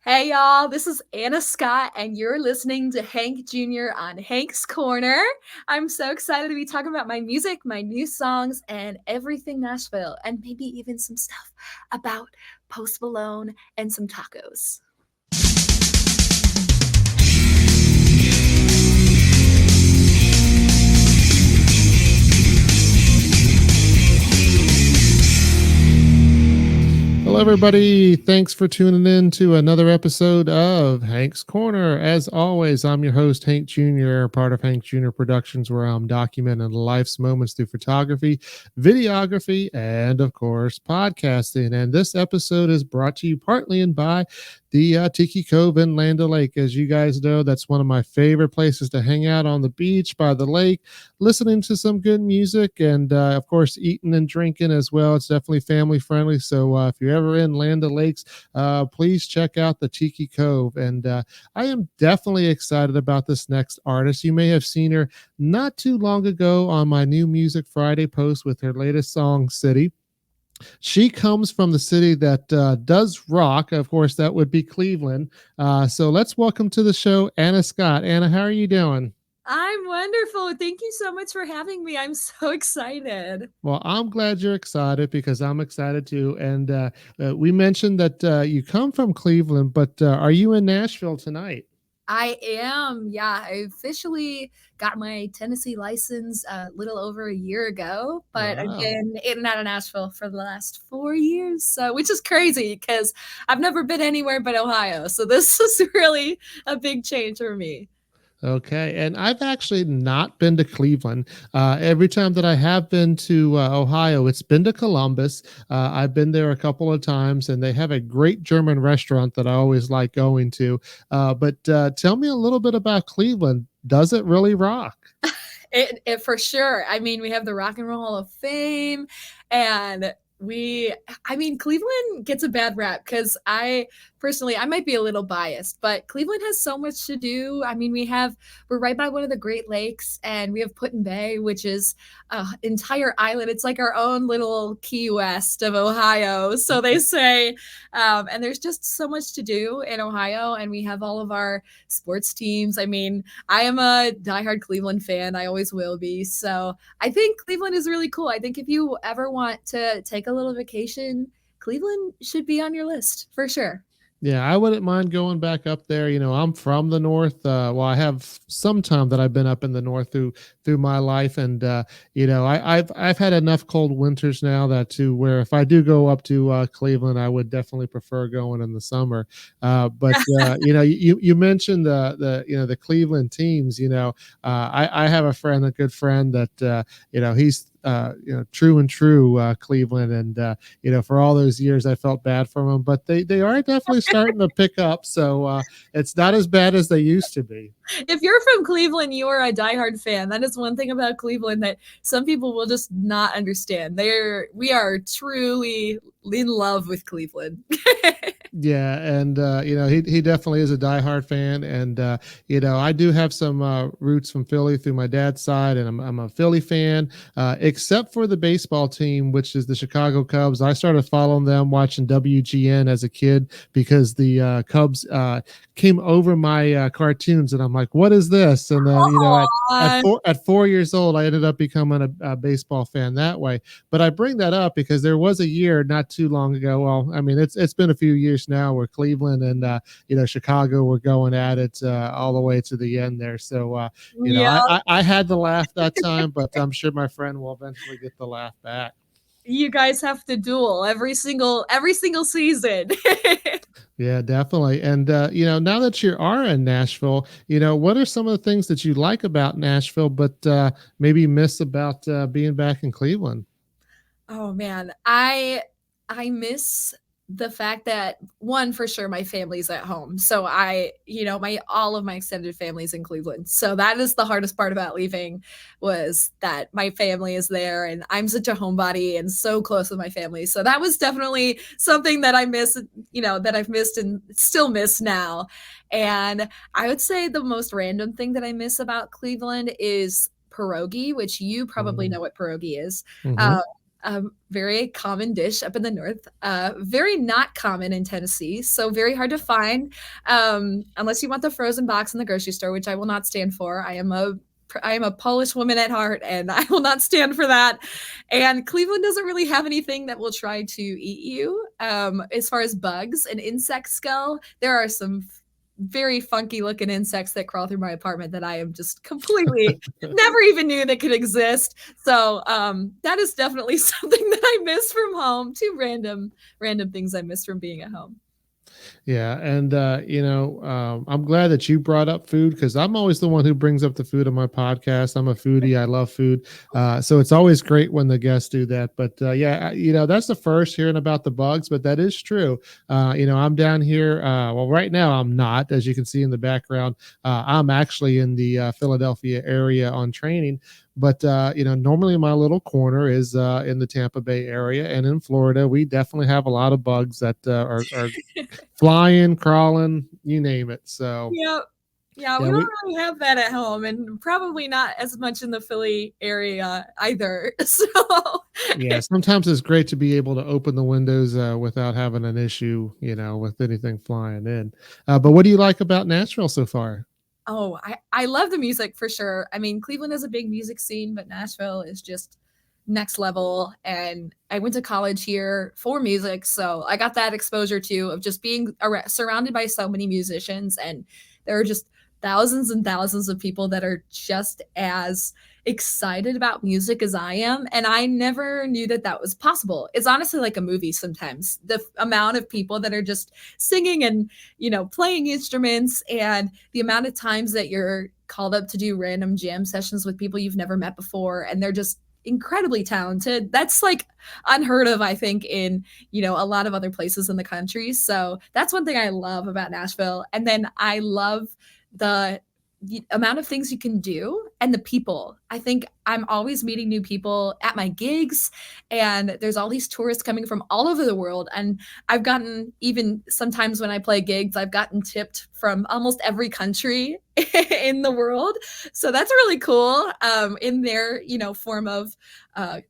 Hey y'all, this is Anna Scott, and you're listening to Hank Jr. on Hank's Corner. I'm so excited to be talking about my music, my new songs, and everything Nashville, and maybe even some stuff about Post Malone and some tacos. Hello, everybody. Thanks for tuning in to another episode of Hank's Corner. As always, I'm your host, Hank Jr., part of Hank Jr. Productions, where I'm documenting life's moments through photography, videography, and, of course, podcasting. And this episode is brought to you partly in by the Tiki Cove in Land O'Lake. As you guys know, that's one of my favorite places to hang out on the beach by the lake, listening to some good music, and of course eating and drinking as well. It's definitely family friendly, so if you're ever in Land O'Lakes, please check out the Tiki Cove. And I am definitely excited about this next artist. You may have seen her not too long ago on my New Music Friday post with her latest song, City. She comes from the city that does rock. Of course, that would be Cleveland. So let's welcome to the show Anna Scott. Anna, how are you doing? I'm wonderful. Thank you so much for having me. I'm so excited. Well, I'm glad you're excited because I'm excited too. And we mentioned that you come from Cleveland, but are you in Nashville tonight? I am. Yeah, I officially got my Tennessee license a little over a year ago, but I've Wow. been in and out of Nashville for the last 4 years. So, which is crazy because I've never been anywhere but Ohio. So, this is really a big change for me. Okay, and I've actually not been to Cleveland. Every time that I have been to Ohio, it's been to Columbus. I've been there a couple of times, and they have a great German restaurant that I always like going to. But tell me a little bit about Cleveland. Does it really rock? It for sure. I mean, we have the Rock and Roll Hall of Fame, and I mean, Cleveland gets a bad rap because I might be a little biased, but Cleveland has so much to do. I mean, we're right by one of the Great Lakes, and we have Put Bay, which is an entire island. It's like our own little Key West of Ohio, so they say. And there's just so much to do in Ohio, and we have all of our sports teams. I mean, I am a diehard Cleveland fan. I always will be. So I think Cleveland is really cool. I think if you ever want to take a little vacation, Cleveland should be on your list for sure. Yeah, I wouldn't mind going back up there. I'm from the north. Well, I have some time that I've been up in the north through my life, and I've had enough cold winters now that to where if I do go up to Cleveland, I would definitely prefer going in the summer. But you mentioned the Cleveland teams. I have a friend, a good friend that he's true and true Cleveland, and for all those years I felt bad for them, but they are definitely starting to pick up. So it's not as bad as they used to be. If you're from Cleveland, you are a diehard fan. That is one thing about Cleveland that some people will just not understand. We are truly in love with Cleveland. Yeah, and he definitely is a diehard fan, and I do have some roots from Philly through my dad's side, and I'm a Philly fan, except for the baseball team, which is the Chicago Cubs. I started following them, watching WGN as a kid because the Cubs came over my cartoons, and I'm like, what is this? And then Aw. at 4 years old, I ended up becoming a baseball fan that way. But I bring that up because there was a year not too long ago. Well, I mean, it's been a few years now where Cleveland and Chicago were going at it all the way to the end there. So Yeah, I had to laugh that time, but I'm sure my friend will eventually get the laugh back. you guys have to duel every single season. Yeah, definitely. And now that you are in Nashville, what are some of the things that you like about Nashville, but maybe miss about being back in Cleveland? Oh man, I miss the fact that one for sure my family's at home. So my all of my extended family's in Cleveland. So that is the hardest part about leaving was that my family is there and I'm such a homebody and so close with my family. So that was definitely something that I miss, that I've missed and still miss now. And I would say the most random thing that I miss about Cleveland is pierogi, which you probably Mm-hmm. know what pierogi is. Mm-hmm. a very common dish up in the north. Very not common in Tennessee, so very hard to find unless you want the frozen box in the grocery store, which I will not stand for. I am a Polish woman at heart, and I will not stand for that. And Cleveland doesn't really have anything that will try to eat you. As far as bugs and insects go, there are some very funky looking insects that crawl through my apartment that I am just completely never even knew that could exist. So that is definitely something that I miss from home. Two random things I miss from being at home. Yeah, and I'm glad that you brought up food because I'm always the one who brings up the food on my podcast. I'm a foodie. I love food, so it's always great when the guests do that. But yeah, that's the first hearing about the bugs, but that is true. I'm down here. Well, right now I'm not, as you can see in the background. I'm actually in the Philadelphia area on training. But normally my little corner is in the Tampa Bay area, and in Florida, we definitely have a lot of bugs that are flying, crawling, you name it. So Yep. Yeah, we yeah, don't really have that at home, and probably not as much in the Philly area either. So yeah, sometimes it's great to be able to open the windows without having an issue, with anything flying in. But what do you like about Nashville so far? oh, I love the music for sure. I mean, Cleveland is a big music scene, but Nashville is just next level. And I went to college here for music, so I got that exposure too of just being surrounded by so many musicians, and there are just thousands and thousands of people that are just as excited about music as I am, and I never knew that that was possible. It's honestly like a movie sometimes. The amount of people that are just singing and, playing instruments, and the amount of times that you're called up to do random jam sessions with people you've never met before, and they're just incredibly talented. That's like unheard of, I think, in, a lot of other places in the country. So that's one thing I love about Nashville. And then I love the amount of things you can do and the people. I think I'm always meeting new people at my gigs, and there's all these tourists coming from all over the world. And I've gotten, even sometimes when I play gigs, I've gotten tipped from almost every country in the world. So that's really cool, in their, form of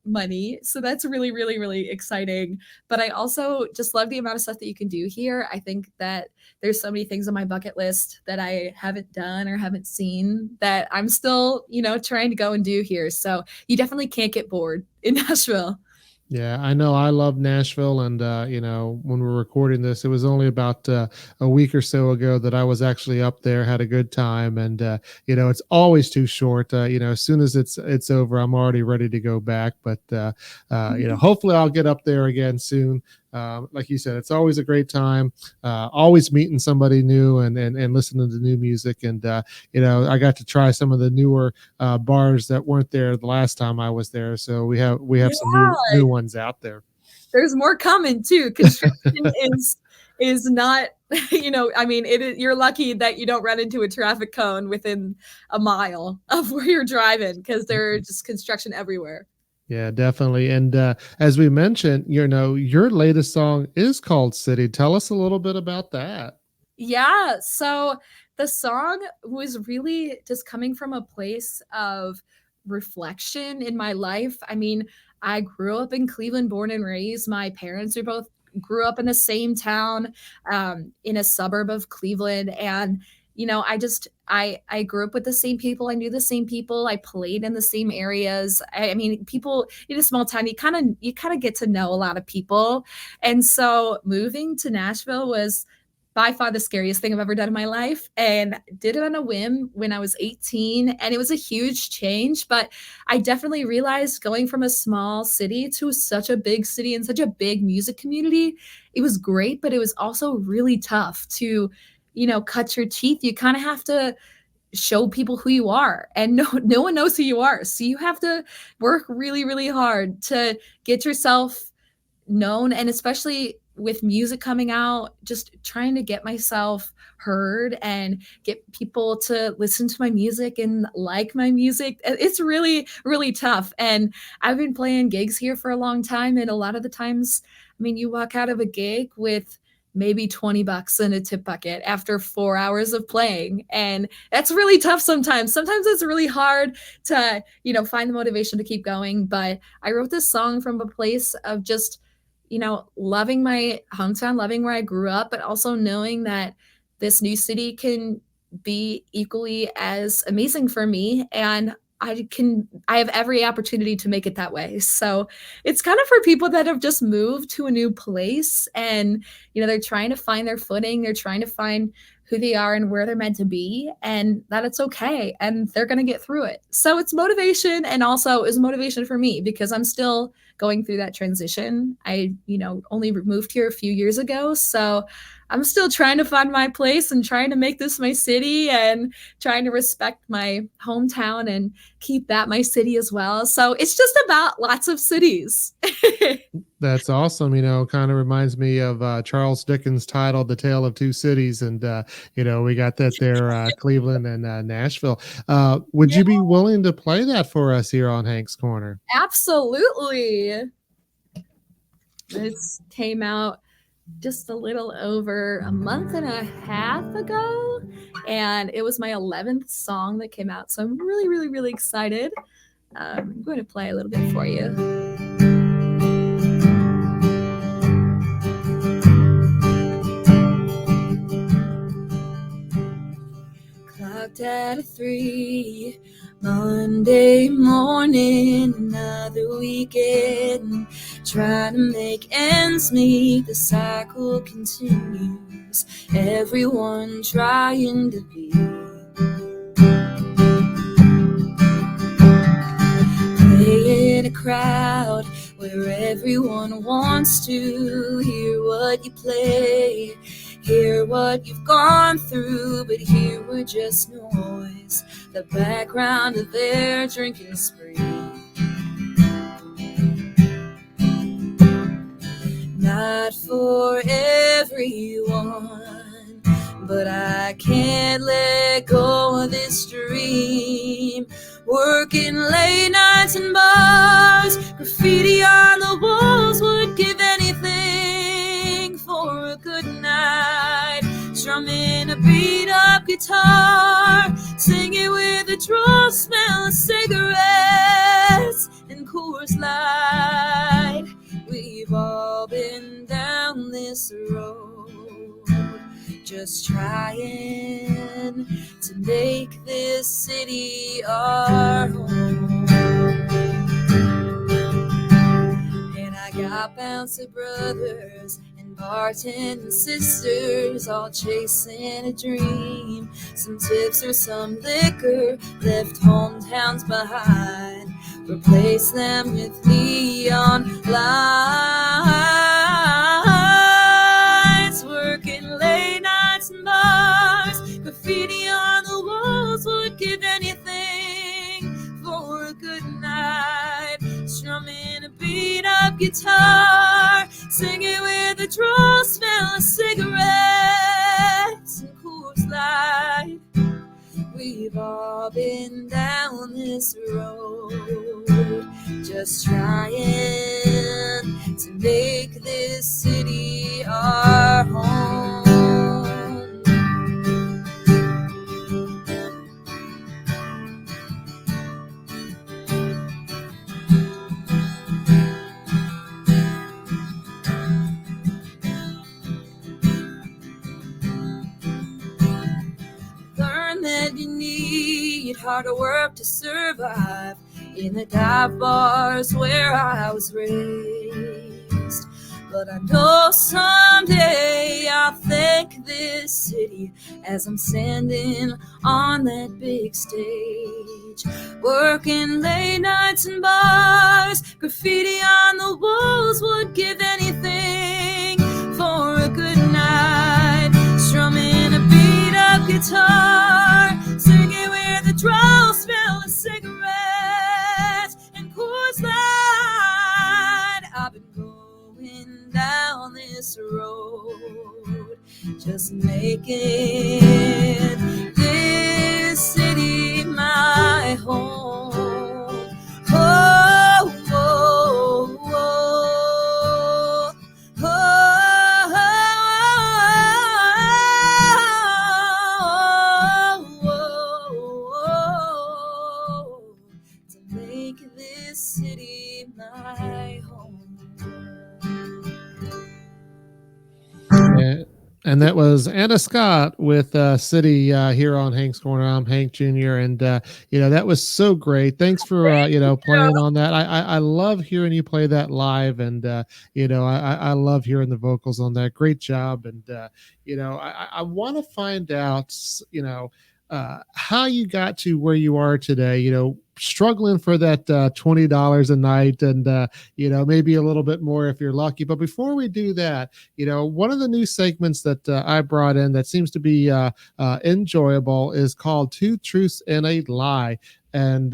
money. So that's really, really, really exciting. But I also just love the amount of stuff that you can do here. I think that there's so many things on my bucket list that I haven't done or haven't seen that I'm still, trying to go and do here. So you definitely can't get bored in Nashville. Yeah, I know. I love Nashville, and when we're recording this, it was only about a week or so ago that I was actually up there, had a good time, and it's always too short. As soon as it's over, I'm already ready to go back. But hopefully, I'll get up there again soon. Like you said, it's always a great time. Always meeting somebody new and listening to new music. And I got to try some of the newer bars that weren't there the last time I was there. So we have some new ones out there. There's more coming too. Construction is not, I mean, you're lucky that you don't run into a traffic cone within a mile of where you're driving, because there's just construction everywhere. Yeah, definitely. And as we mentioned, your latest song is called City. Tell us a little bit about that. Yeah. So the song was really just coming from a place of reflection in my life. I mean, I grew up in Cleveland, born and raised. My parents are both grew up in the same town, in a suburb of Cleveland. And, I grew up with the same people. I knew the same people. I played in the same areas. I mean, people in a small town, you kind of get to know a lot of people. And so moving to Nashville was by far the scariest thing I've ever done in my life, and did it on a whim when I was 18. And it was a huge change, but I definitely realized going from a small city to such a big city and such a big music community, it was great, but it was also really tough to, cut your teeth. You kind of have to show people who you are, and no one knows who you are. So you have to work really, really hard to get yourself known, and especially with music coming out, just trying to get myself heard and get people to listen to my music and like my music. It's really, really tough. And I've been playing gigs here for a long time, and a lot of the times, I mean, you walk out of a gig with maybe $20 in a tip bucket after 4 hours of playing. And that's really tough sometimes. Sometimes it's really hard to, find the motivation to keep going. But I wrote this song from a place of just, loving my hometown, loving where I grew up, but also knowing that this new city can be equally as amazing for me. And I have every opportunity to make it that way. So it's kind of for people that have just moved to a new place and, they're trying to find their footing. They're trying to find who they are and where they're meant to be, and that it's okay. And they're going to get through it. So it's motivation, and also is motivation for me because I'm still going through that transition. I, only moved here a few years ago. So I'm still trying to find my place and trying to make this my city and trying to respect my hometown and keep that my city as well. So it's just about lots of cities. That's awesome. Kind of reminds me of Charles Dickens' title, The Tale of Two Cities. And, we got that there, Cleveland and Nashville. Would you be willing to play that for us here on Hank's Corner? Absolutely. This came out just a little over a month and a half ago, and it was my 11th song that came out. So I'm really, really, really excited. I'm going to play a little bit for you. Clocked at 3, Monday morning, another weekend, trying to make ends meet, the cycle continues, everyone trying to be play in a crowd where everyone wants to hear what you play, hear what you've gone through, but here we're just noise, the background of their drinking spree. Not for everyone, but I can't let go of this dream. Working late nights in bars, graffiti on the walls, would give anything for a good night. Strumming a beat up guitar, singing with a draw, smell of cigarettes and Coors Light. We've all been down this road, just trying to make this city our home. And I got bouncer brothers and bartending sisters, all chasing a dream. Some tips or some liquor, left hometowns behind, replace them with neon lights. Working late nights and bars, graffiti on the walls, would give anything for a good night. Strumming a beat up guitar, singing with a draw, smell of cigarettes and Coors Light. We've all been down this road, just trying to make this city our home. Learn that you need harder work to survive in the dive bars where I was raised. But I know someday I'll thank this city as I'm standing on that big stage. Working late nights in bars, graffiti on the walls, would give anything for a good night. Strumming a beat up guitar, singing with a draw, smell of cigarettes and Coors Light. I've been going down this road, just making this city my home. Oh, oh, oh, oh, oh, And that was Anna Scott with City here on Hank's Corner. I'm Hank Jr. And, that was so great. Thanks for, playing on that. I love hearing you play that live. And, I love hearing the vocals on that. Great job. And, I want to find out, how you got to where you are today, struggling for that $20 a night and maybe a little bit more if you're lucky. But before we do that, one of the new segments that I brought in that seems to be enjoyable is called Two Truths and a Lie. And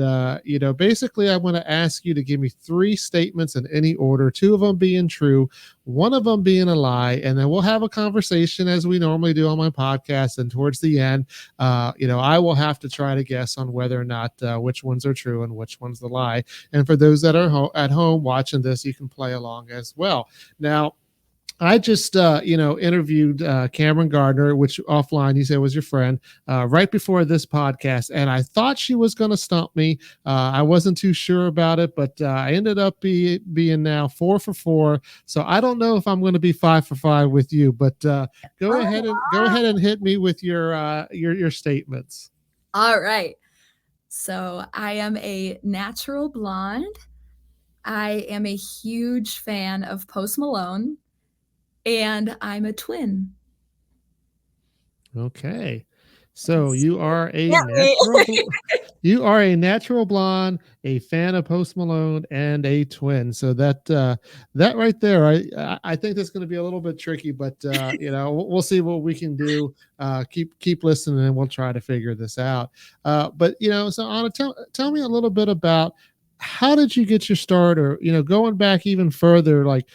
basically I want to ask you to give me three statements in any order, two of them being true, one of them being a lie, and then we'll have a conversation as we normally do on my podcast. And towards the end, I will have to try to guess on whether or not which ones are true and which one's the lie. And for those that are at home watching this, you can play along as well. Now, I just, interviewed Cameron Gardner, which offline you said was your friend, right before this podcast, and I thought she was going to stump me. I wasn't too sure about it, but I ended up being now 4 for 4. So I don't know if I'm going to be 5 for 5 with you, but go ahead and hit me with your statements. All right. So I am a natural blonde. I am a huge fan of Post Malone. And I'm a twin. Okay. So you are you are a natural blonde, a fan of Post Malone, and a twin. So that right there, I think that's going to be a little bit tricky, but we'll see what we can do. Keep listening, and we'll try to figure this out. But so Anna, tell me a little bit about how did you get your start, or going back even further, like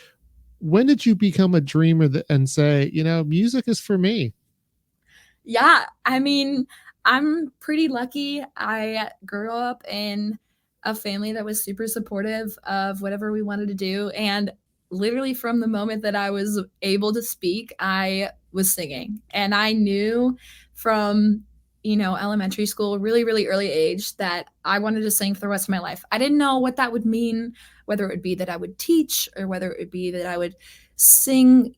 when did you become a dreamer and say, music is for me? Yeah, I mean, I'm pretty lucky. I grew up in a family that was super supportive of whatever we wanted to do. And literally from the moment that I was able to speak, I was singing. And I knew from, elementary school, really, really early age, that I wanted to sing for the rest of my life. I didn't know what that would mean, whether it would be that I would teach or whether it would be that I would sing,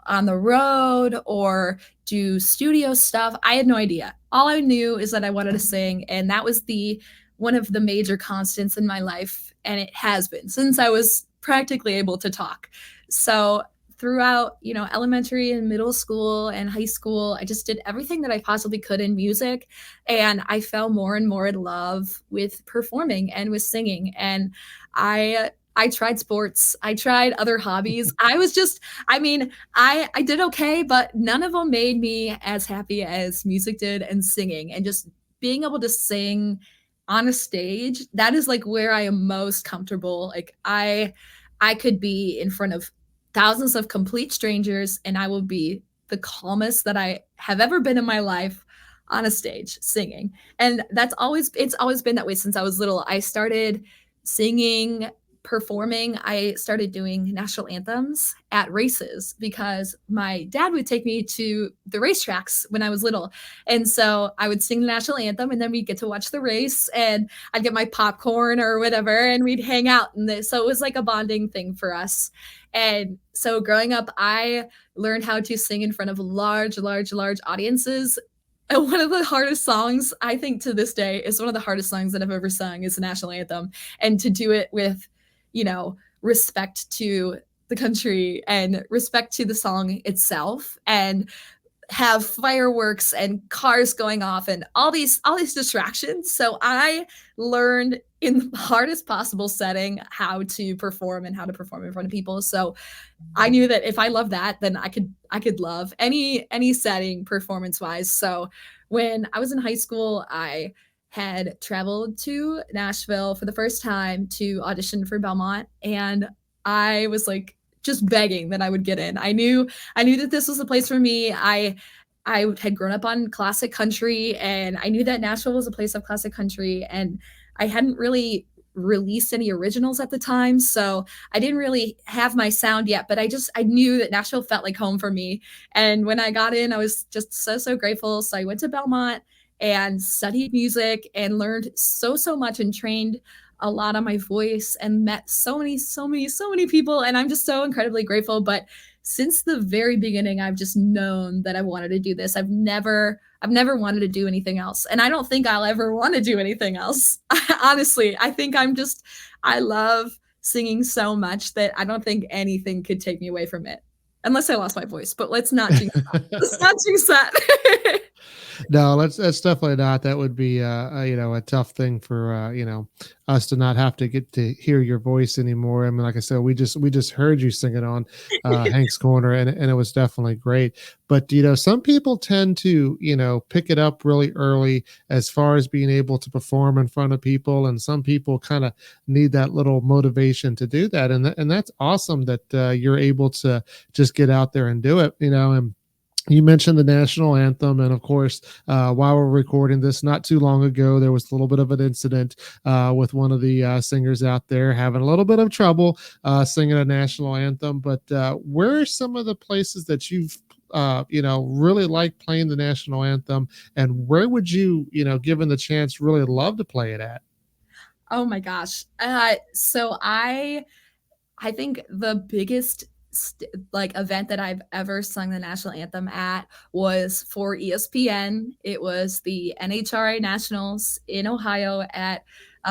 on the road or do studio stuff. I had no idea. All I knew is that I wanted to sing, and that was one of the major constants in my life, and it has been since I was practically able to talk. So throughout, elementary and middle school and high school, I just did everything that I possibly could in music, and I fell more and more in love with performing and with singing. And I tried sports. I tried other hobbies. I did okay, but none of them made me as happy as music did and singing. And just being able to sing on a stage, that is like where I am most comfortable. Like I could be in front of thousands of complete strangers and I will be the calmest that I have ever been in my life on a stage singing. And it's always been that way since I was little. I started singing, performing. I started doing national anthems at races because my dad would take me to the racetracks when I was little. And so I would sing the national anthem, and then we'd get to watch the race, and I'd get my popcorn or whatever, and we'd hang out. And so it was like a bonding thing for us. And so growing up, I learned how to sing in front of large audiences. And one of the hardest songs, I think to this day, is one of the hardest songs that I've ever sung is the national anthem. And to do it with, respect to the country and respect to the song itself, and have fireworks and cars going off and all these distractions. So I learned in the hardest possible setting how to perform and how to perform in front of people. So I knew that if I love that, then I could love any setting performance wise. So when I was in high school, I had traveled to Nashville for the first time to audition for Belmont, and I was like just begging that I would get in. I knew that this was a place for me. I had grown up on classic country, and I knew that Nashville was a place of classic country, and I hadn't really released any originals at the time, so I didn't really have my sound yet, but I knew that Nashville felt like home for me. And when I got in, I was just so grateful. So I went to Belmont and studied music and learned so much and trained a lot on my voice and met so many people, and I'm just so incredibly grateful. But since the very beginning, I've just known that I wanted to do this. I've never wanted to do anything else. And I don't think I'll ever want to do anything else. Honestly, I think I love singing so much that I don't think anything could take me away from it. Unless I lost my voice, but let's not jinx that. Let's not jinx that. No, that's definitely not. That would be a tough thing for us to not have to get to hear your voice anymore. I mean, like I said, we just heard you singing on Hank's Corner, and it was definitely great. But some people tend to pick it up really early as far as being able to perform in front of people, and some people kind of need that little motivation to do that, and that's awesome that you're able to just get out there and do it. And you mentioned the national anthem, and of course, while we're recording this, not too long ago, there was a little bit of an incident with one of the singers out there having a little bit of trouble singing a national anthem. But where are some of the places that you've really like playing the national anthem, and where would you, given the chance, really love to play it at? Oh my gosh. So I think the biggest like event that I've ever sung the national anthem at was for ESPN. It was the NHRA Nationals in Ohio at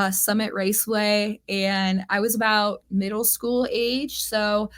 Summit Raceway, and I was about middle school age, so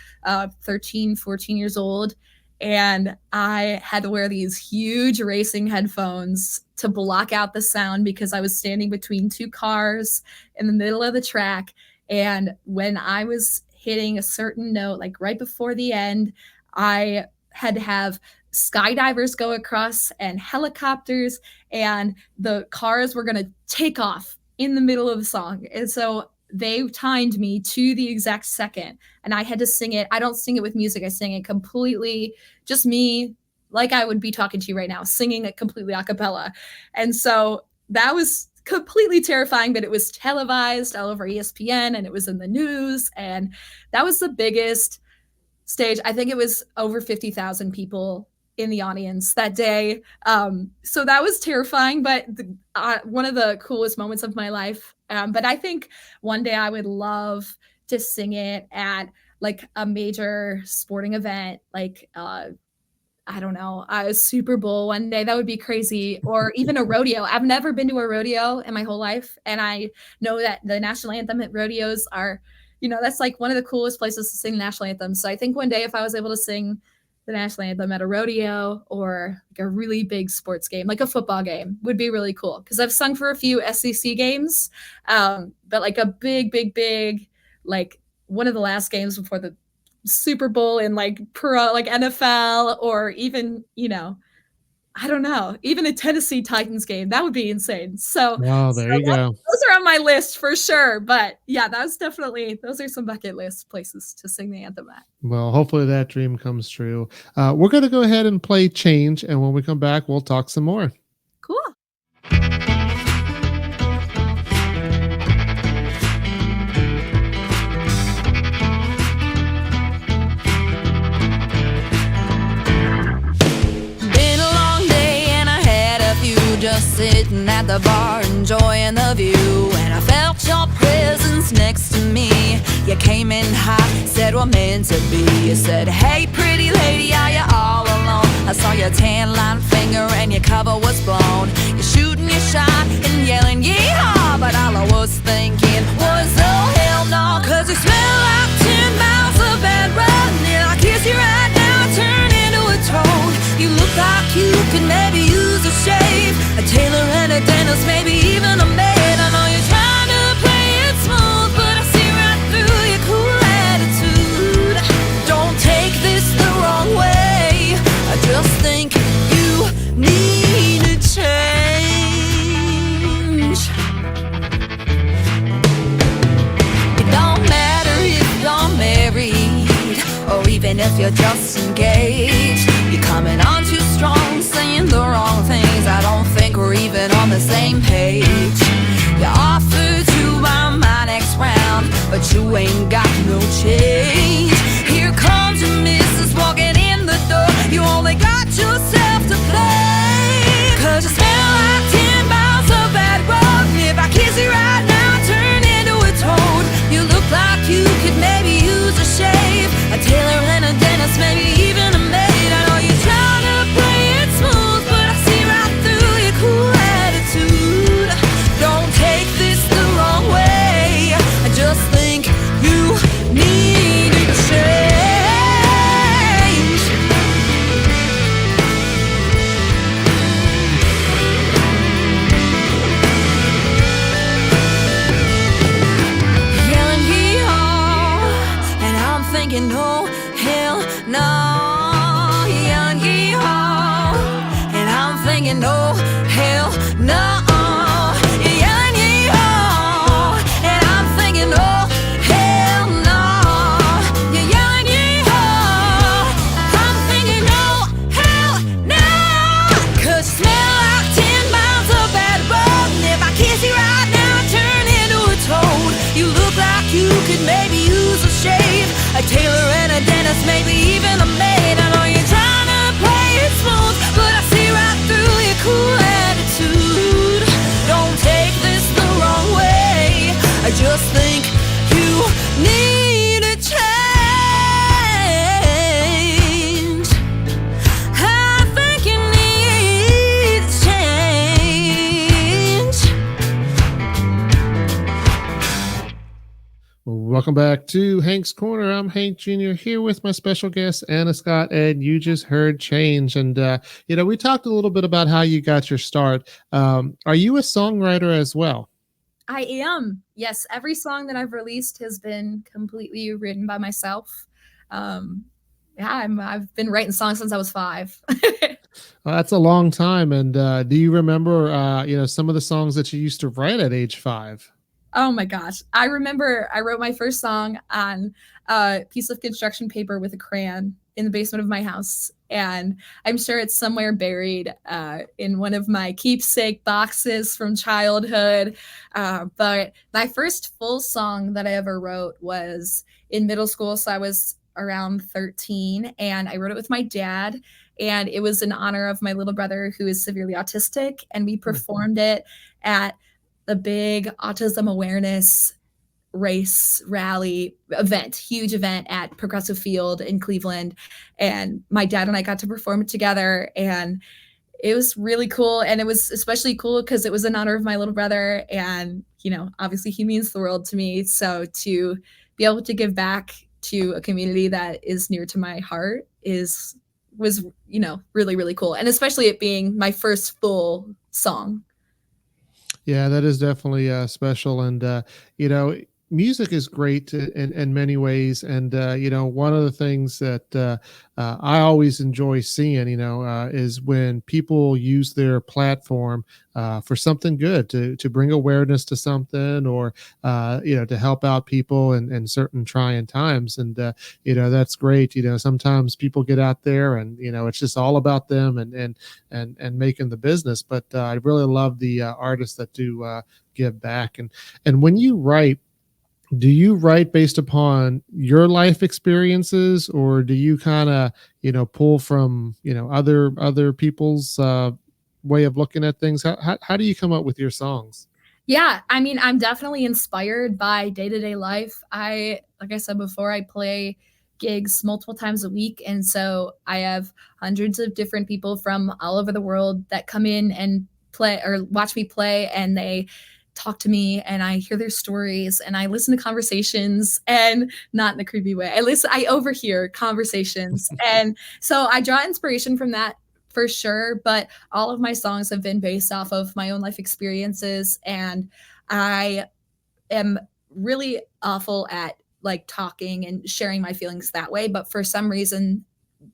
13, 14 years old. And I had to wear these huge racing headphones to block out the sound because I was standing between two cars in the middle of the track. And when I was hitting a certain note, like right before the end, I had to have skydivers go across and helicopters, and the cars were going to take off in the middle of the song. And so they timed me to the exact second, and I had to sing it. I don't sing it with music. I sing it completely just me, like I would be talking to you right now, singing it completely a cappella. And so that was completely terrifying, but it was televised all over ESPN and it was in the news. And that was the biggest stage. I think it was over 50,000 people in the audience that day. So that was terrifying, but one of the coolest moments of my life. But I think one day I would love to sing it at like a major sporting event, like I don't know, a Super Bowl one day. That would be crazy. Or even a rodeo. I've never been to a rodeo in my whole life. And I know that the national anthem at rodeos are, that's like one of the coolest places to sing the national anthem. So I think one day if I was able to sing the national anthem at a rodeo or like a really big sports game, like a football game, would be really cool. Because I've sung for a few SEC games, but like a big, like one of the last games before the Super Bowl in like pro, like NFL, or even, I don't know, even a Tennessee Titans game. That would be insane. So, Oh, there you go. those are on my list for sure. But yeah, those are some bucket list places to sing the anthem at. Well, hopefully that dream comes true. We're going to go ahead and play Change, and when we come back, we'll talk some more. Cool. Just sitting at the bar enjoying the view, and I felt your presence next to me. You came in hot, said we're meant to be. You said, hey pretty lady, are you all alone? I saw your tan line finger and your cover was blown. You're shooting your shot and yelling yeehaw, but all I was thinking was oh hell no, cause you smell like 10 miles of bad road. And I kiss you right now, turn into a toad. You look like you could maybe use a shave, a tailor and a dentist, maybe even a maid. I know you're trying to play it smooth, but I see right through your cool attitude. Don't take this the wrong way, I just think you need a change. It don't matter if you're married or even if you're just engaged. You're coming on too strong, saying the wrong things. I don't think we're even on the same page. You offered to buy my next round, but you ain't got no change. Here comes your missus walking in the door. You only got yourself to play, cause you smell like 10 miles of bad road. And if I kiss you right now, turn into a toad. You look like you could maybe use a shave, a tailor and a dentist, maybe thinking, oh, hell no. You're yelling, yee-haw, and I'm thinking, oh, hell no. You're yelling, yee-haw, I'm thinking, oh, hell no. 'Cause you smell like 10 miles up at a road, and if I kiss you right now, I turn into a toad. You look like you could maybe use a shave, a tailor and a dentist, maybe even a maid. I know you're trying to play it smooth, but I see right through your cool attitude. Don't take this the wrong way, I just think you need a change. I think you need a change. Welcome back to Hank's Corner. I'm Hank Jr. here with my special guest, Anna Scott, and you just heard Change. And, we talked a little bit about how you got your start. Are you a songwriter as well? I am. Yes, every song that I've released has been completely written by myself. I've been writing songs since I was 5. Well, that's a long time. And do you remember, some of the songs that you used to write at age 5? Oh my gosh. I remember I wrote my first song on a piece of construction paper with a crayon in the basement of my house. And I'm sure it's somewhere buried in one of my keepsake boxes from childhood. But my first full song that I ever wrote was in middle school. So I was around 13, and I wrote it with my dad. And it was in honor of my little brother who is severely autistic. And we performed it at the big autism awareness race rally event, huge event at Progressive Field in Cleveland. And my dad and I got to perform it together, and it was really cool. And it was especially cool because it was in honor of my little brother. And, obviously he means the world to me. So to be able to give back to a community that is near to my heart was really, really cool. And especially it being my first full song. Yeah, that is definitely special. And, music is great in many ways. And, one of the things that I always enjoy seeing, is when people use their platform for something good, to bring awareness to something, or, to help out people in certain trying times. And, that's great. Sometimes people get out there and, it's just all about them and making the business. But I really love the artists that do give back. And when you write, do you write based upon your life experiences, or do you kind of, pull from, other people's way of looking at things? How do you come up with your songs? Yeah, I mean, I'm definitely inspired by day-to-day life. Like I said before, I play gigs multiple times a week. And so I have hundreds of different people from all over the world that come in and play or watch me play, and they talk to me, and I hear their stories, and I listen to conversations, and not in a creepy way. I overhear conversations. And so I draw inspiration from that for sure. But all of my songs have been based off of my own life experiences. And I am really awful at like talking and sharing my feelings that way. But for some reason,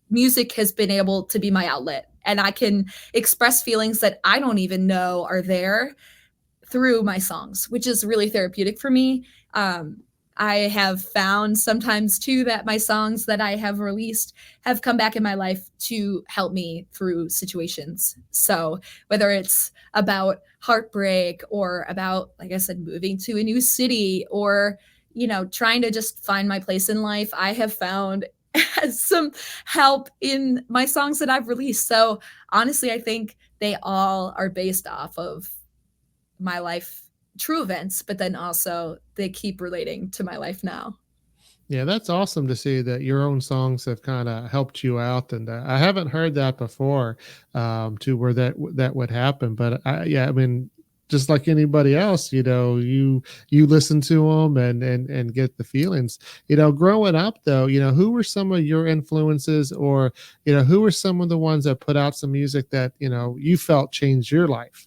music has been able to be my outlet, and I can express feelings that I don't even know are there through my songs, which is really therapeutic for me. I have found sometimes too that my songs that I have released have come back in my life to help me through situations. So whether it's about heartbreak, or about, like I said, moving to a new city, or, trying to just find my place in life, I have found some help in my songs that I've released. So honestly, I think they all are based off of my life, true events, but then also they keep relating to my life now. Yeah, that's awesome to see that your own songs have kind of helped you out. And I haven't heard that before, to where that would happen. But I mean, just like anybody else, you listen to them and get the feelings. Growing up though, who were some of your influences, or who were some of the ones that put out some music that you felt changed your life?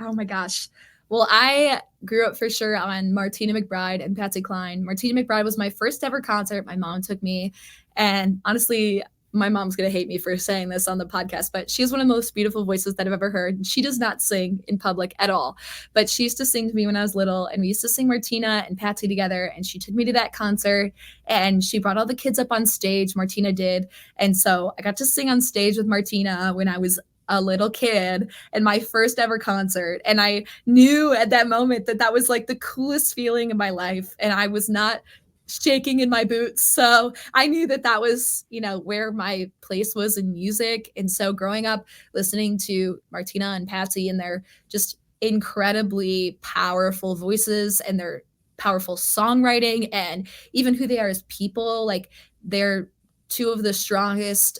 Oh my gosh. Well, I grew up for sure on Martina McBride and Patsy Cline. Martina McBride was my first ever concert. My mom took me. And honestly, my mom's going to hate me for saying this on the podcast, but she has one of the most beautiful voices that I've ever heard. She does not sing in public at all, but she used to sing to me when I was little, and we used to sing Martina and Patsy together. And she took me to that concert, and she brought all the kids up on stage. Martina did. And so I got to sing on stage with Martina when I was a little kid and my first ever concert. And I knew at that moment that that was like the coolest feeling in my life. And I was not shaking in my boots. So I knew that that was, where my place was in music. And so growing up listening to Martina and Patsy and their just incredibly powerful voices and their powerful songwriting and even who they are as people, like they're two of the strongest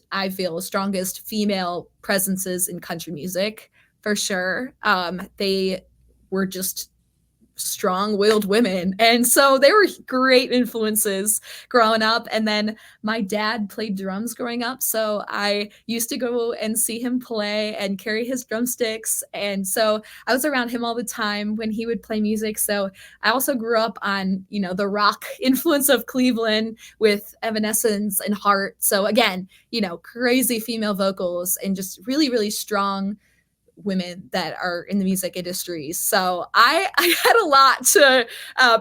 female presences in country music for sure. They were just strong-willed women, and so they were great influences growing up. And then my dad played drums growing up, so I used to go and see him play and carry his drumsticks, and so I was around him all the time when he would play music. So I also grew up on the rock influence of Cleveland with Evanescence and Heart. So again, crazy female vocals and just really, really strong women that are in the music industry. So I had a lot to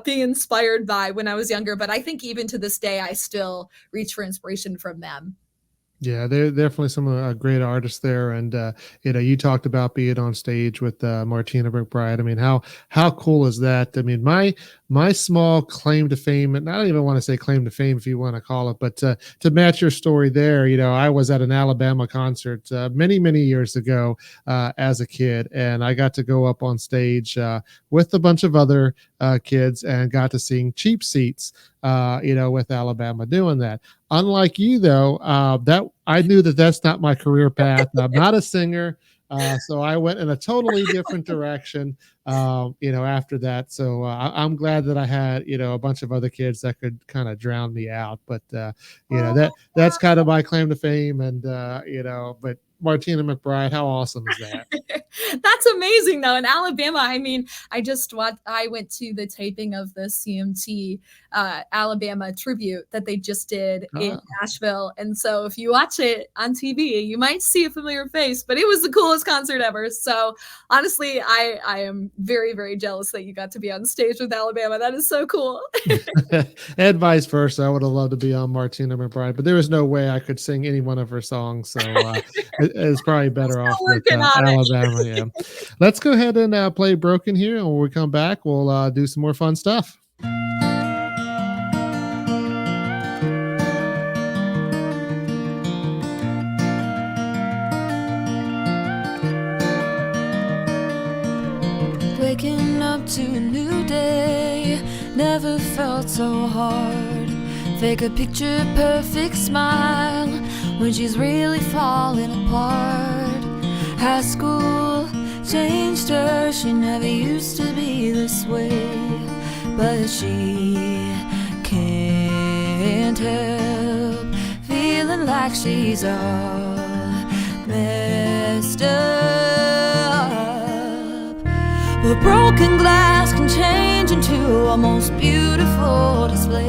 be inspired by when I was younger, but I think even to this day, I still reach for inspiration from them. Yeah, they're definitely some great artists there, and you talked about being on stage with Martina McBride. I mean, how cool is that? I mean, my small claim to fame, and I don't even want to say claim to fame if you want to call it, but to match your story there, I was at an Alabama concert many years ago as a kid, and I got to go up on stage with a bunch of other kids and got to sing Cheap Seats, with Alabama doing that. Unlike you, though, that I knew that that's not my career path. I'm not a singer, so I went in a totally different direction. After that, so I'm glad that I had a bunch of other kids that could kind of drown me out. But that's kind of my claim to fame, and but Martina McBride, how awesome is that? That's amazing, though. In Alabama, I mean, I went to the taping of the CMT Alabama tribute that they just did in Nashville. And so if you watch it on TV, you might see a familiar face, but it was the coolest concert ever. So honestly, I am very, very jealous that you got to be on stage with Alabama. That is so cool. And vice versa. I would have loved to be on Martina McBride, but there was no way I could sing any one of her songs. So it's probably better off with Alabama. Yeah. Let's go ahead and play Broken here. And when we come back, we'll do some more fun stuff. Waking up to a new day never felt so hard. Fake a picture perfect smile when she's really falling apart. High school changed her, she never used to be this way, but she can't help feeling like she's all messed up. But broken glass can change into a most beautiful display,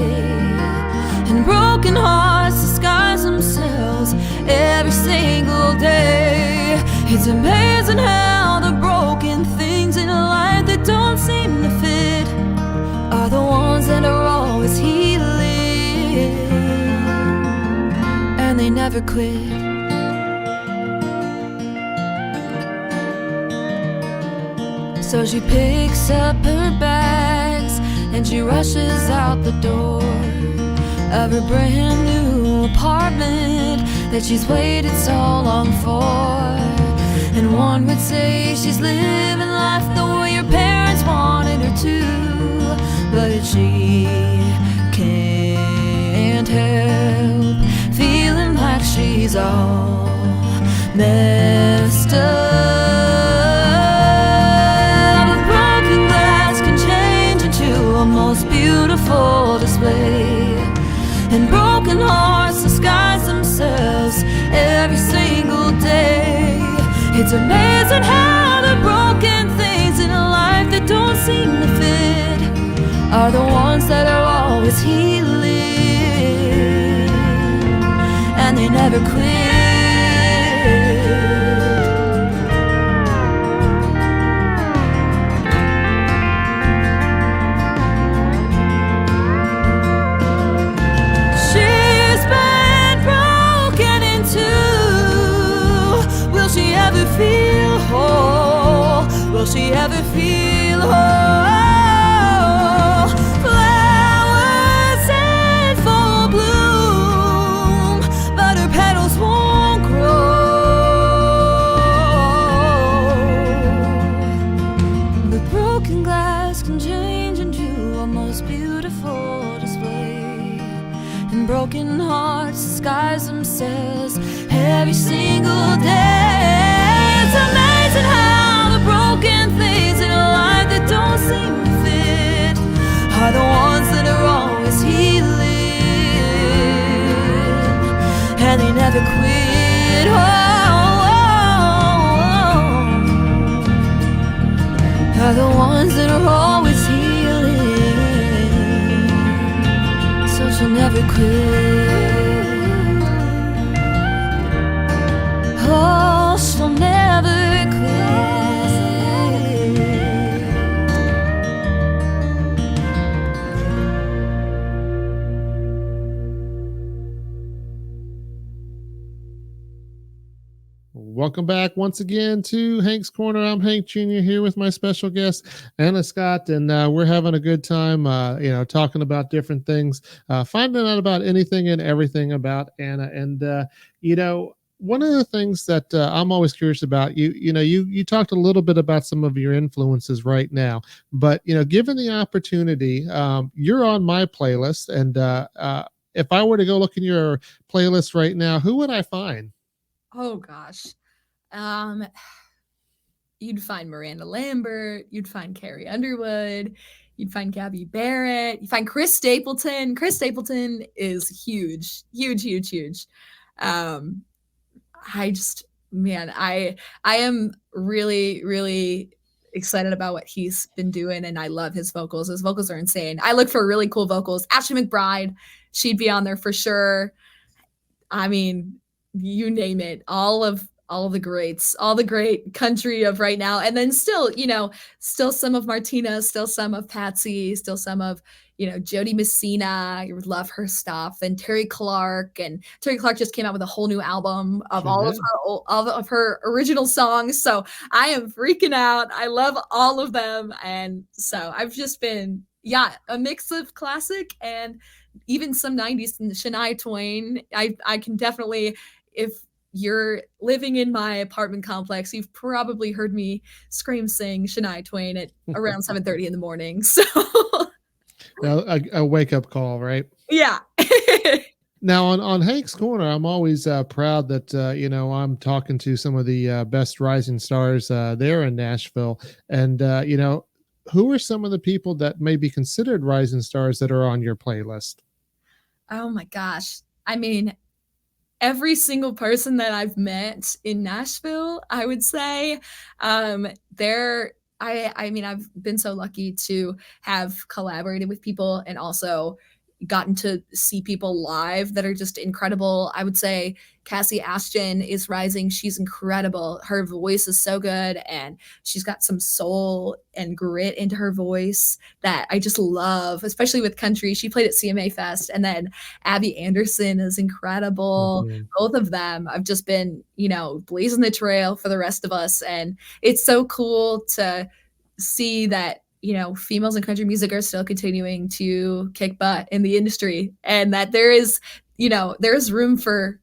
and broken hearts disguise themselves every single day. It's amazing how the broken things in life that don't seem to fit are the ones that are always healing, and they never quit. So she picks up her bags and she rushes out the door of her brand new apartment that she's waited so long for. And one would say she's living life the way your parents wanted her to, but she can't help feeling like she's all messed up. A broken glass can change into a most beautiful display, and broken hearts disguise themselves every single day. It's amazing how the broken things in life that don't seem to fit are the ones that are always healing, and they never quit. She's been broken in two. Will she ever feel whole? Will she ever feel whole? Flowers in full bloom, but her petals won't grow. But broken glass can change into a most beautiful display, and broken hearts disguise themselves every single day. It's amazing how the broken things in life that don't seem to fit are the ones that are always healing, and they never quit. Are the ones that are always healing, so she'll never quit. Oh, she'll never quit. Welcome back once again to Hank's Corner. I'm Hank Jr. here with my special guest, Anna Scott, and we're having a good time, talking about different things, finding out about anything and everything about Anna. And, one of the things that I'm always curious about, you talked a little bit about some of your influences right now, but, given the opportunity, you're on my playlist. And if I were to go look in your playlist right now, who would I find? Oh gosh. Um, you'd find Miranda Lambert, you'd find Carrie Underwood, you'd find Gabby Barrett, you find Chris Stapleton. Chris Stapleton is huge, huge, huge, huge. Um, I just, man, I am really, really excited about what he's been doing, and I love his vocals. His vocals are insane. I look for really cool vocals. Ashley McBryde, she'd be on there for sure. I mean, you name it, all of the greats, all the great country of right now. And then still, still some of Martina, still some of Patsy, still some of, Jody Messina. You would love her stuff. And Terry Clark just came out with a whole new album of all of her original songs. So I am freaking out. I love all of them. And so I've just been, a mix of classic and even some 90s. And Shania Twain, I can definitely, if you're living in my apartment complex, you've probably heard me scream sing Shania Twain at around 7:30 in the morning. So a wake up call, right? Yeah. Now on Hank's Corner, I'm always proud that I'm talking to some of the best rising stars there in Nashville, and who are some of the people that may be considered rising stars that are on your playlist? Oh my gosh. I mean, every single person that I've met in Nashville, I would say, I've been so lucky to have collaborated with people and also gotten to see people live that are just incredible. I would say Cassie Ashton is rising. She's incredible. Her voice is so good, and she's got some soul and grit into her voice that I just love, especially with country. She played at CMA Fest. And then Abby Anderson is incredible. Mm-hmm. Both of them have just been, blazing the trail for the rest of us. And it's so cool to see that females in country music are still continuing to kick butt in the industry, and that there is room for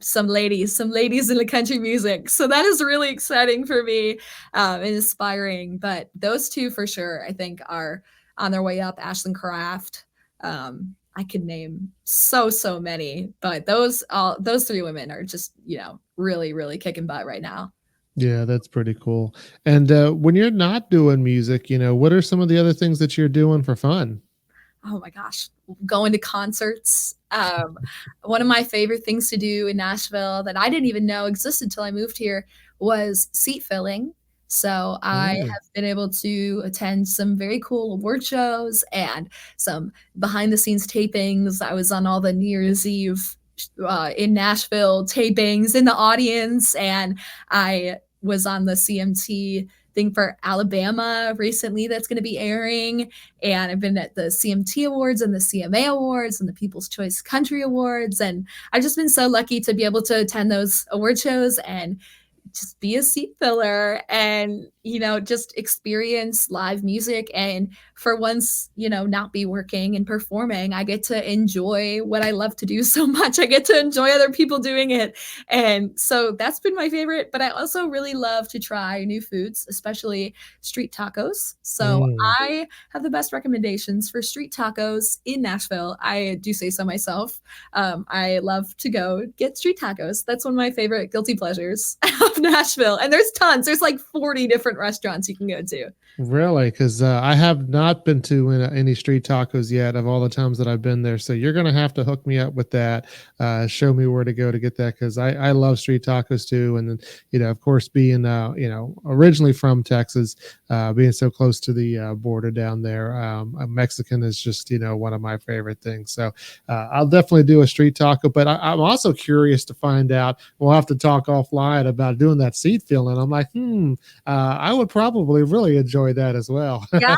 some ladies in the country music. So that is really exciting for me, and inspiring. But those two for sure, I think, are on their way up. Ashlyn Craft. I could name so many, but those three women are just, really, really kicking butt right now. Yeah, that's pretty cool. And when you're not doing music, what are some of the other things that you're doing for fun? Oh my gosh, going to concerts. One of my favorite things to do in Nashville that I didn't even know existed until I moved here was seat filling. So I have been able to attend some very cool award shows and some behind the scenes tapings. I was on all the New Year's Eve in Nashville tapings in the audience, and I was on the CMT thing for Alabama recently that's going to be airing, and I've been at the CMT Awards and the CMA Awards and the People's Choice Country Awards, and I've just been so lucky to be able to attend those award shows and just be a seat filler and, you know, just experience live music. And for once, you know, not be working and performing, I get to enjoy what I love to do so much. I get to enjoy other people doing it. And so that's been my favorite. But I also really love to try new foods, especially street tacos. So Mm. I have the best recommendations for street tacos in Nashville. I do say so myself. I love to go get street tacos. That's one of my favorite guilty pleasures of Nashville. And there's tons. There's like 40 different restaurants you can go to. Really? Because I have not been to any street tacos yet of all the times that I've been there. So you're going to have to hook me up with that. Show me where to go to get that, because I love street tacos too. And then, you know, of course, being, you know, originally from Texas, being so close to the border down there, Mexican is just, you know, one of my favorite things. So I'll definitely do a street taco. But I'm also curious to find out. We'll have to talk offline about doing that seat filling. I'm like, I would probably really enjoy that as well. Yeah,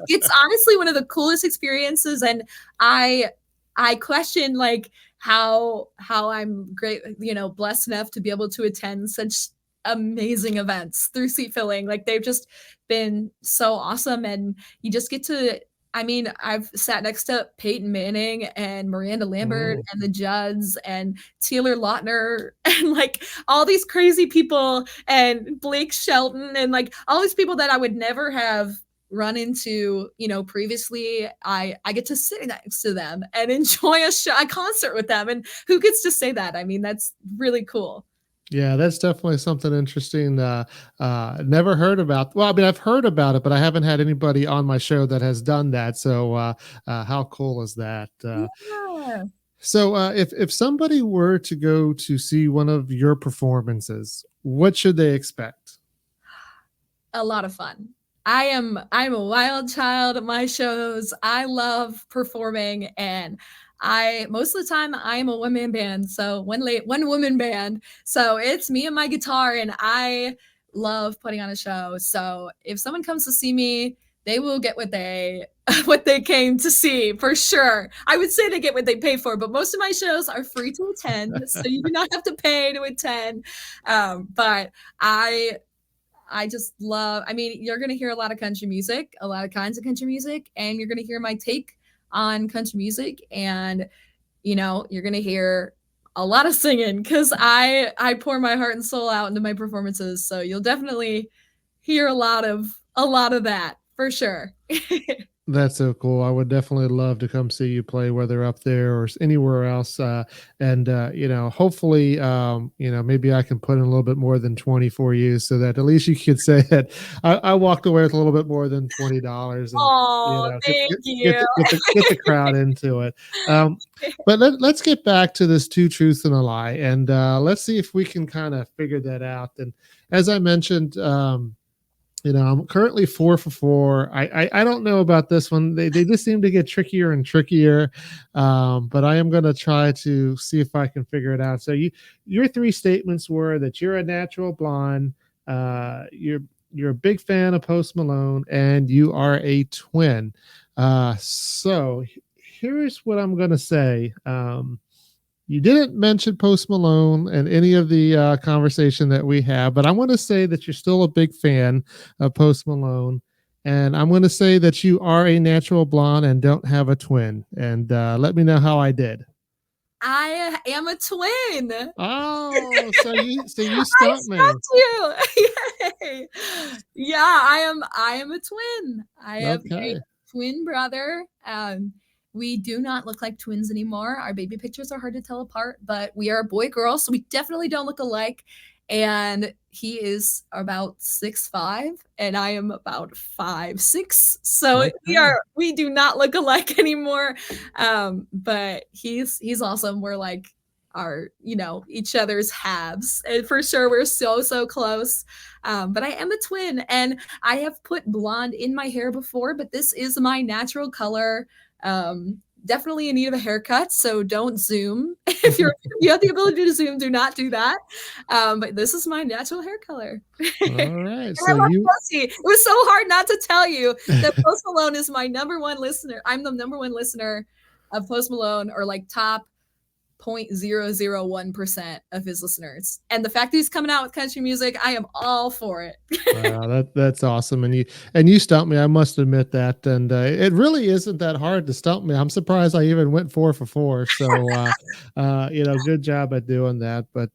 it's honestly one of the coolest experiences, and I question like how I'm great, you know, blessed enough to be able to attend such amazing events through seat filling. Like they've just been so awesome, and you just get to, I mean, I've sat next to Peyton Manning and Miranda Lambert Mm. and the Judds and Taylor Lautner and like all these crazy people and Blake Shelton and like all these people that I would never have run into, you know, previously. I get to sit next to them and enjoy a concert with them. And who gets to say that? I mean, that's really cool. Yeah, that's definitely something interesting. Never heard about. Well, I mean, I've heard about it, but I haven't had anybody on my show that has done that. So, how cool is that? Yeah. So, if somebody were to go to see one of your performances, what should they expect? A lot of fun. I'm a wild child at my shows. I love performing, and I most of the time I'm a one man band, so one woman band. So it's me and my guitar, and I love putting on a show. So if someone comes to see me, they will get what they what they came to see for sure. I would say they get what they pay for, but most of my shows are free to attend, so you do not have to pay to attend. But I just love, I mean, you're going to hear a lot of country music, a lot of kinds of country music, and you're going to hear my take on country music. And, you know, you're going to hear a lot of singing because I pour my heart and soul out into my performances. So you'll definitely hear a lot of that for sure. That's so cool. I would definitely love to come see you play, whether up there or anywhere else. And you know, hopefully, you know, maybe I can put in a little bit more than 20 for you, so that at least you could say that I walked away with a little bit more than $20, and you Oh, know, thank you. get the crowd into it. But let's get back to this two truths and a lie, and let's see if we can kind of figure that out. And as I mentioned, you know, I'm currently 4 for 4. I don't know about this one. They just seem to get trickier and trickier. But I am going to try to see if I can figure it out. So your three statements were that you're a natural blonde, you're a big fan of Post Malone, and you are a twin. So here's what I'm going to say. You didn't mention Post Malone in any of the conversation that we have, but I want to say that you're still a big fan of Post Malone. And I'm going to say that you are a natural blonde and don't have a twin. And let me know how I did. I am a twin. Oh, so you I stumped me. stumped you. Yay. Yeah, I am a twin. I have Okay. a twin brother. We do not look like twins anymore. Our baby pictures are hard to tell apart, but we are boy girl, so we definitely don't look alike. And he is about 6'5", and I am about 5'6". So Okay. we do not look alike anymore. But he's awesome. We're like our, you know, each other's halves. And for sure we're so close. But I am a twin, and I have put blonde in my hair before, but this is my natural color. definitely in need of a haircut, so don't Zoom. If you have the ability to Zoom, do not do that. But this is my natural hair color. All right. And So I love you, Posty. It was so hard not to tell you that Post Malone is my number one listener. I'm the number one listener of Post Malone, or like top 0.001% of his listeners. And the fact that he's coming out with country music, I am all for it. wow, that's awesome. And you stumped me. I must admit that. And it really isn't that hard to stump me. I'm surprised I even went 4 for 4. So, good job at doing that. But,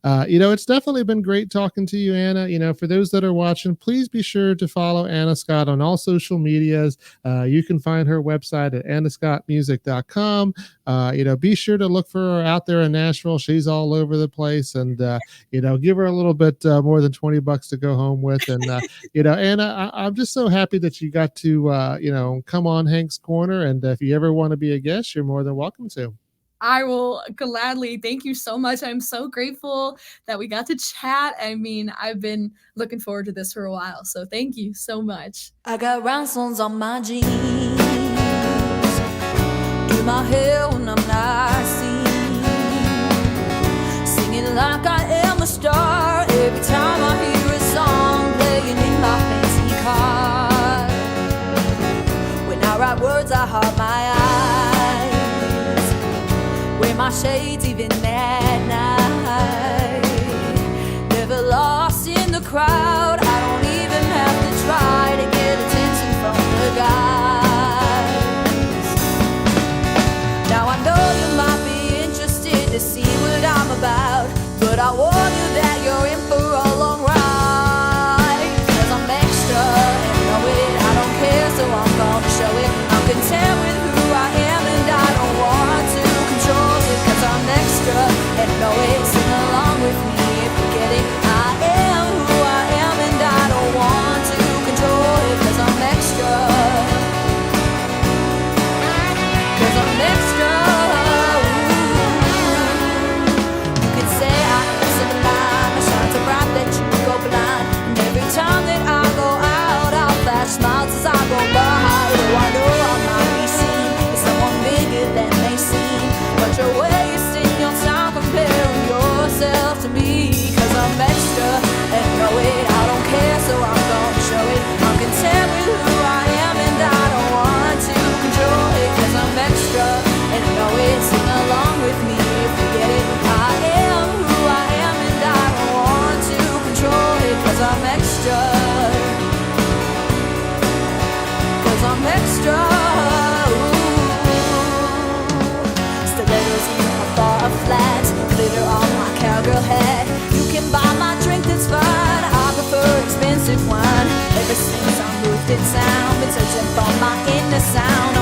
it's definitely been great talking to you, Anna. For those that are watching, please be sure to follow Anna Scott on all social medias. You can find her website at annascottmusic.com. Be sure to look for her out there in Nashville. She's all over the place, and give her a little bit more than $20 to go home with. And Anna, I'm just so happy that you got to come on Hank's Corner. And if you ever want to be a guest, you're more than welcome to. I will gladly. Thank you so much. I'm so grateful that we got to chat. I mean, I've been looking forward to this for a while, so thank you so much. I got rhinestones on my jeans, do my hair when I'm not seen, singing like I am a star every time I hear a song playing in my fancy car. When I write words, I hide my eyes, wear my shades even at night, never lost in the crowd. I don't even have to try to get attention from the guys. Now I know you might be interested to see what I'm about, but I warn you that you're in for a long ride. 'Cause I'm extra and know it, I don't care, so I'm gonna show it. I'm content with who I am and I don't want to control it. 'Cause I'm extra and know it, sing along with me if you get it. I am who I am and I don't want to control it. 'Cause I'm extra. 'Cause I'm extra. You could say I am sublime, I shine so bright that you go blind. And every time that I go out, I'll flash smiles as I go by. Though I know I might be seen as someone bigger than they seem, but you're wasting your time comparing yourself to me. 'Cause I'm extra and know it, I don't care, so I'm gonna show it. I'm content with who I am and I don't want to control it. 'Cause I'm extra and know it, sing along with me if you get it. I am who I am and I don't want to control it. 'Cause I'm extra. 'Cause I'm extra. Stilettos in my bar flat, glitter on my cowgirl hat. You can buy my drink, that's fine, I prefer expensive wine. Ever since I moved in town, been searching for my inner sound.